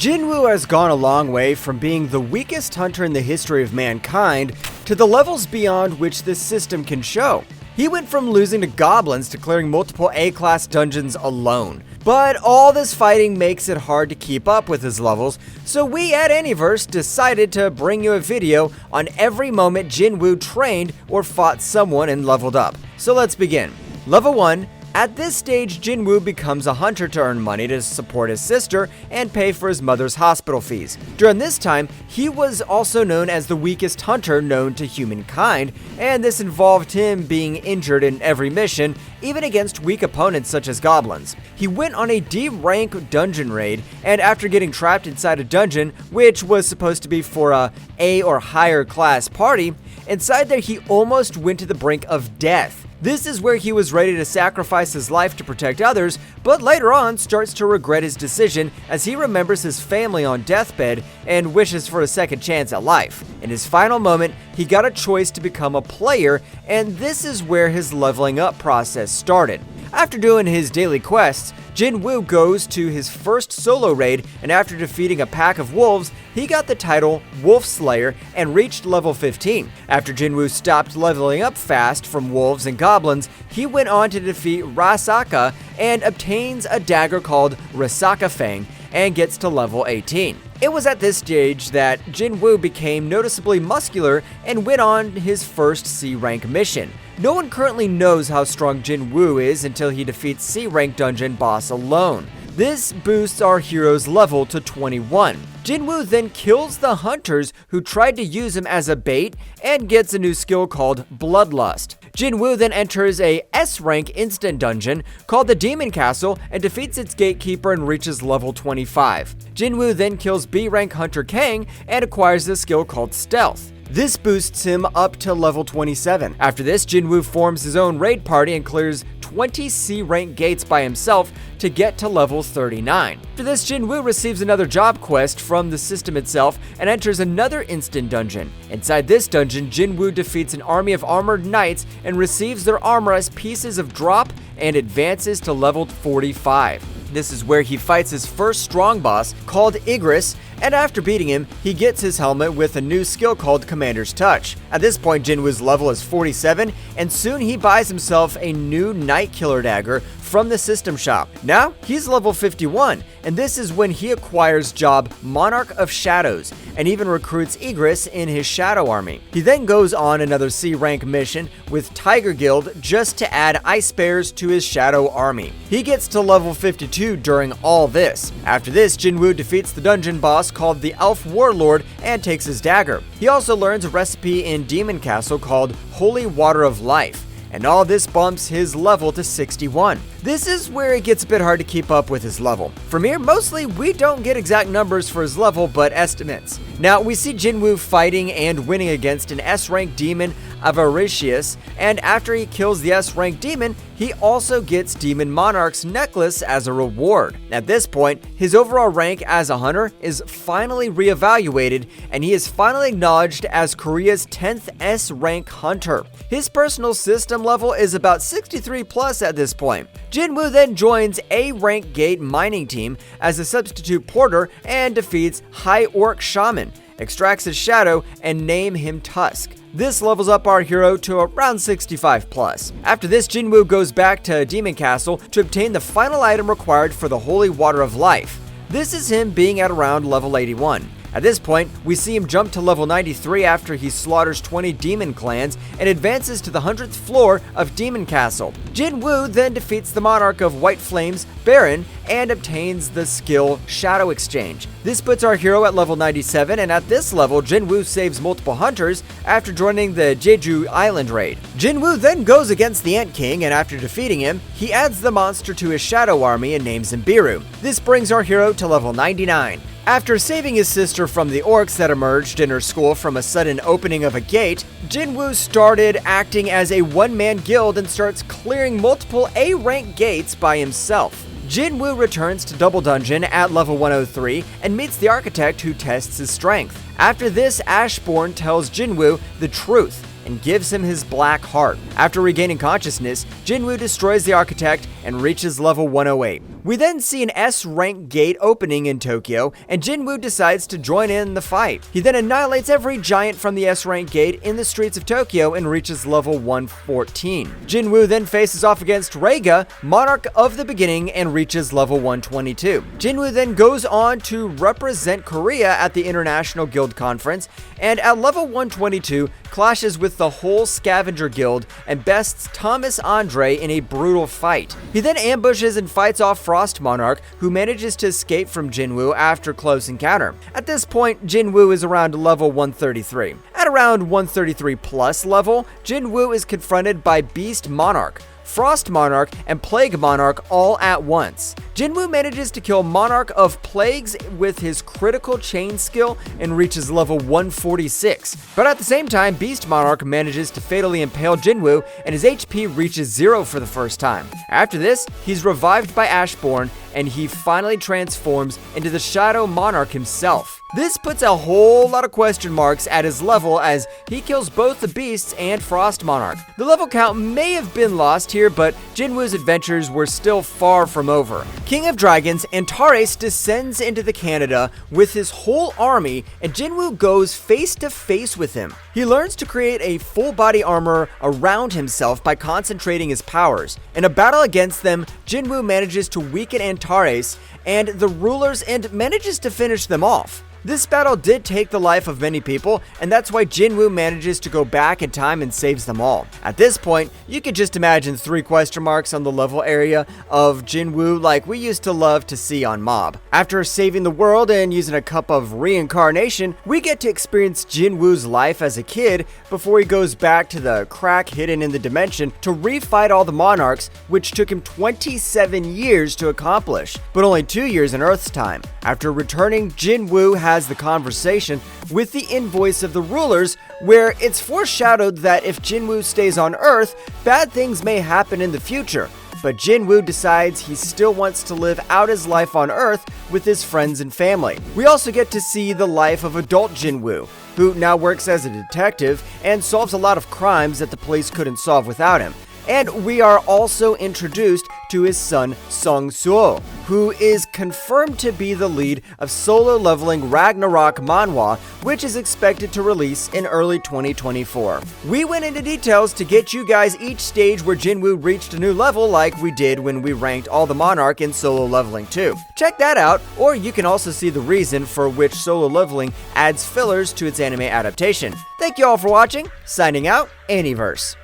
Jinwoo has gone a long way from being the weakest hunter in the history of mankind to the levels beyond which this system can show. He went from losing to goblins to clearing multiple A-class dungeons alone. But all this fighting makes it hard to keep up with his levels, so we at AniVerse decided to bring you a video on every moment Jinwoo trained or fought someone and leveled up. So let's begin. Level 1. At this stage, Jinwoo becomes a hunter to earn money to support his sister and pay for his mother's hospital fees. During this time, he was also known as the weakest hunter known to humankind, and this involved him being injured in every mission, even against weak opponents such as goblins. He went on a D-rank dungeon raid, and after getting trapped inside a dungeon, which was supposed to be for a A or higher class party, inside there he almost went to the brink of death. This is where he was ready to sacrifice his life to protect others, but later on starts to regret his decision as he remembers his family on deathbed and wishes for a second chance at life. In his final moment, he got a choice to become a player, and this is where his leveling up process started. After doing his daily quests, Jinwoo goes to his first solo raid, and after defeating a pack of wolves, he got the title Wolf Slayer and reached level 15. After Jinwoo stopped leveling up fast from wolves and goblins, he went on to defeat Rasaka and obtains a dagger called Rasaka Fang and gets to level 18. It was at this stage that Jinwoo became noticeably muscular and went on his first C-rank mission. No one currently knows how strong Jinwoo is until he defeats C-rank dungeon boss alone. This boosts our hero's level to 21. Jinwoo then kills the hunters who tried to use him as a bait and gets a new skill called Bloodlust. Jinwoo then enters a S-rank instant dungeon called the Demon Castle and defeats its gatekeeper and reaches level 25. Jinwoo then kills B-rank hunter Kang and acquires a skill called Stealth. This boosts him up to level 27. After this, Jinwoo forms his own raid party and clears 20 C-rank gates by himself to get to level 39. After this, Jinwoo receives another job quest from the system itself and enters another instant dungeon. Inside this dungeon, Jinwoo defeats an army of armored knights and receives their armor as pieces of drop and advances to level 45. This is where he fights his first strong boss called Igris, and after beating him, he gets his helmet with a new skill called Commander's Touch. At this point, Jinwoo's level is 47, and soon he buys himself a new Night Killer dagger from the system shop. Now, he's level 51, and this is when he acquires job Monarch of Shadows, and even recruits Igris in his shadow army. He then goes on another C-rank mission with Tiger Guild just to add ice bears to his shadow army. He gets to level 52 during all this. After this, Jinwoo defeats the dungeon boss called the Elf Warlord and takes his dagger. He also learns a recipe in Demon Castle called Holy Water of Life, and all this bumps his level to 61. This is where it gets a bit hard to keep up with his level. From here, mostly we don't get exact numbers for his level, but estimates. Now, we see Jinwoo fighting and winning against an S-rank demon, Avaricious, and after he kills the S-rank demon, he also gets Demon Monarch's necklace as a reward. At this point, his overall rank as a hunter is finally reevaluated, and he is finally acknowledged as Korea's 10th S-rank hunter. His personal system level is about 63 plus at this point. Jinwoo then joins A-rank gate mining team as a substitute porter and defeats High Orc Shaman, extracts his shadow, and name him Tusk. This levels up our hero to around 65 plus. After this, Jinwoo goes back to Demon Castle to obtain the final item required for the Holy Water of Life. This is him being at around level 81. At this point, we see him jump to level 93 after he slaughters 20 demon clans and advances to the 100th floor of Demon Castle. Jinwoo then defeats the Monarch of White Flames, Baron, and obtains the skill Shadow Exchange. This puts our hero at level 97, and at this level, Jinwoo saves multiple hunters after joining the Jeju Island raid. Jinwoo then goes against the Ant King, and after defeating him, he adds the monster to his shadow army and names him Biru. This brings our hero to level 99. After saving his sister from the orcs that emerged in her school from a sudden opening of a gate, Jinwoo started acting as a one-man guild and starts clearing multiple A-rank gates by himself. Jinwoo returns to Double Dungeon at level 103 and meets the architect who tests his strength. After this, Ashbourne tells Jinwoo the truth and gives him his black heart. After regaining consciousness, Jinwoo destroys the architect and reaches level 108. We then see an S-rank gate opening in Tokyo, and Jinwoo decides to join in the fight. He then annihilates every giant from the S-rank gate in the streets of Tokyo and reaches level 114. Jinwoo then faces off against Reiga, Monarch of the Beginning, and reaches level 122. Jinwoo then goes on to represent Korea at the International Guild Conference, and at level 122, clashes with the whole Scavenger Guild and bests Thomas Andre in a brutal fight. He then ambushes and fights off Frost Monarch, who manages to escape from Jinwoo after close encounter. At this point, Jinwoo is around level 133. At around 133 plus level, Jinwoo is confronted by Beast Monarch, Frost Monarch, and Plague Monarch all at once. Jinwoo manages to kill Monarch of Plagues with his critical chain skill and reaches level 146. But at the same time, Beast Monarch manages to fatally impale Jinwoo and his HP reaches 0 for the first time. After this, he's revived by Ashborn and he finally transforms into the Shadow Monarch himself. This puts a whole lot of question marks at his level as he kills both the Beasts and Frost Monarch. The level count may have been lost here, but Jinwoo's adventures were still far from over. King of Dragons, Antares descends into the Canada with his whole army, and Jinwoo goes face to face with him. He learns to create a full body armor around himself by concentrating his powers. In a battle against them, Jinwoo manages to weaken Antares and the rulers and manages to finish them off. This battle did take the life of many people, and that's why Jinwoo manages to go back in time and saves them all. At this point, you could just imagine 3 question marks on the level area of Jinwoo like we used to love to see on Mob. After saving the world and using a cup of reincarnation, we get to experience Jinwoo's life as a kid before he goes back to the crack hidden in the dimension to refight all the monarchs, which took him 27 years to accomplish, but only 2 years in Earth's time. After returning, Jinwoo has the conversation with the envoys of the rulers, where it's foreshadowed that if Jinwoo stays on Earth, bad things may happen in the future. But Jinwoo decides he still wants to live out his life on Earth with his friends and family. We also get to see the life of adult Jinwoo, who now works as a detective and solves a lot of crimes that the police couldn't solve without him. And we are also introduced to his son, Sung Jinwoo, who is confirmed to be the lead of solo leveling Ragnarok manhwa, which is expected to release in early 2024. We went into details to get you guys each stage where Jinwoo reached a new level like we did when we ranked all the Monarch in solo leveling too. Check that out, or you can also see the reason for which solo leveling adds fillers to its anime adaptation. Thank you all for watching. Signing out, AniVerse.